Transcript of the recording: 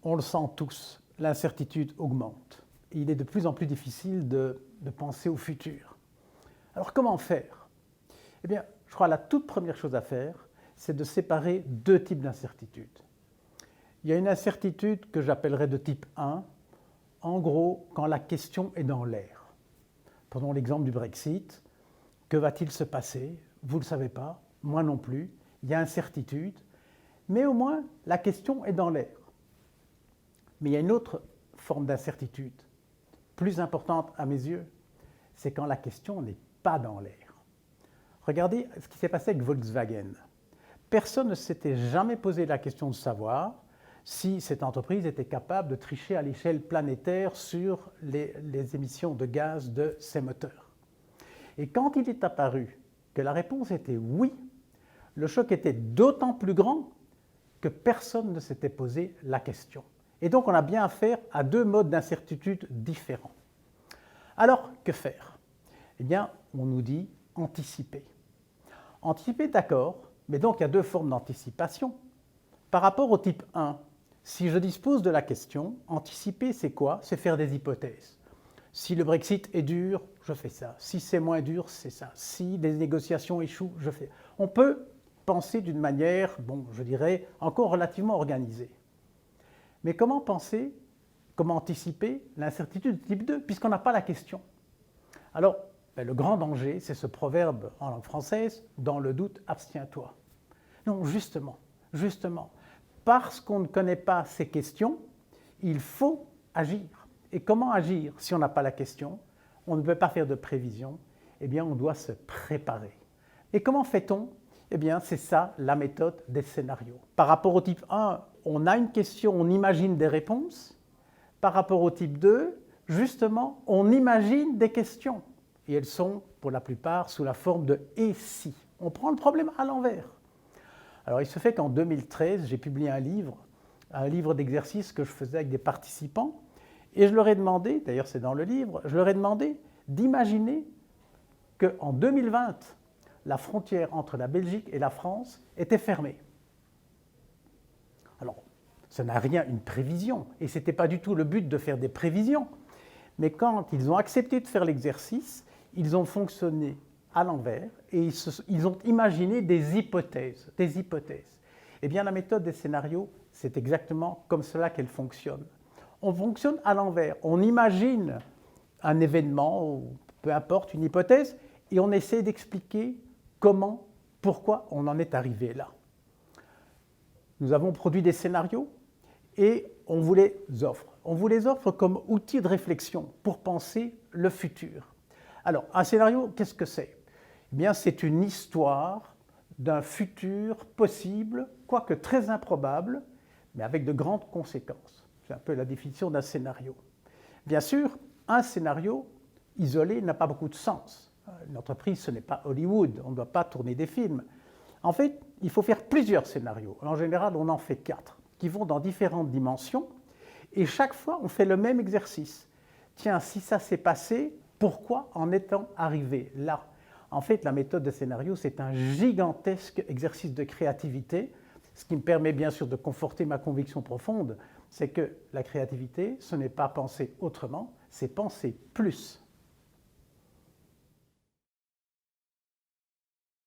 On le sent tous, l'incertitude augmente. Il est de plus en plus difficile de penser au futur. Alors comment faire? Eh bien, je crois que la toute première chose à faire, c'est de séparer deux types d'incertitudes. Il y a une incertitude que j'appellerais de type 1, en gros, quand la question est dans l'air. Prenons l'exemple du Brexit. Que va-t-il se passer? Vous ne le savez pas, moi non plus. Il y a incertitude, mais au moins la question est dans l'air. Mais il y a une autre forme d'incertitude, plus importante à mes yeux, c'est quand la question n'est pas dans l'air. Regardez ce qui s'est passé avec Volkswagen. Personne ne s'était jamais posé la question de savoir si cette entreprise était capable de tricher à l'échelle planétaire sur les émissions de gaz de ses moteurs. Et quand il est apparu que la réponse était oui, le choc était d'autant plus grand que personne ne s'était posé la question. Et donc on a bien affaire à deux modes d'incertitude différents. Alors, que faire? Eh bien, on nous dit anticiper. Anticiper, d'accord, mais donc il y a deux formes d'anticipation. Par rapport au type 1, si je dispose de la question, anticiper c'est quoi? C'est faire des hypothèses. Si le Brexit est dur, je fais ça. Si c'est moins dur, c'est ça. Si les négociations échouent, je fais. On peut penser d'une manière, je dirais, encore relativement organisée. Mais comment penser, comment anticiper l'incertitude type 2, puisqu'on n'a pas la question? Alors, le grand danger, c'est ce proverbe en langue française, dans le doute, abstiens-toi. Non, justement, parce qu'on ne connaît pas ces questions, il faut agir. Et comment agir si on n'a pas la question? On ne peut pas faire de prévision, eh bien on doit se préparer. Et comment fait-on? Eh bien c'est ça la méthode des scénarios. Par rapport au type 1, on a une question, on imagine des réponses. Par rapport au type 2, justement, on imagine des questions. Et elles sont, pour la plupart, sous la forme de « et si ». On prend le problème à l'envers. Alors il se fait qu'en 2013, j'ai publié un livre d'exercice que je faisais avec des participants. Et je leur ai demandé, d'ailleurs c'est dans le livre, je leur ai demandé d'imaginer qu'en 2020, la frontière entre la Belgique et la France était fermée. Alors, ça n'a rien, une prévision, et ce n'était pas du tout le but de faire des prévisions. Mais quand ils ont accepté de faire l'exercice, ils ont fonctionné à l'envers et ils ont imaginé des hypothèses. Eh bien, la méthode des scénarios, c'est exactement comme cela qu'elle fonctionne. On fonctionne à l'envers. On imagine un événement, ou peu importe, une hypothèse, et on essaie d'expliquer comment, pourquoi on en est arrivé là. Nous avons produit des scénarios et on vous les offre. On vous les offre comme outil de réflexion pour penser le futur. Alors, un scénario, qu'est-ce que c'est? Eh bien, c'est une histoire d'un futur possible, quoique très improbable, mais avec de grandes conséquences. C'est un peu la définition d'un scénario. Bien sûr, un scénario isolé n'a pas beaucoup de sens. Une entreprise, ce n'est pas Hollywood, on ne doit pas tourner des films. En fait, il faut faire plusieurs scénarios. En général, on en fait 4, qui vont dans différentes dimensions, et chaque fois, on fait le même exercice. Tiens, si ça s'est passé, pourquoi en est-on arrivé là? En fait, la méthode de scénario, c'est un gigantesque exercice de créativité, ce qui me permet bien sûr de conforter ma conviction profonde, c'est que la créativité, ce n'est pas penser autrement, c'est penser plus.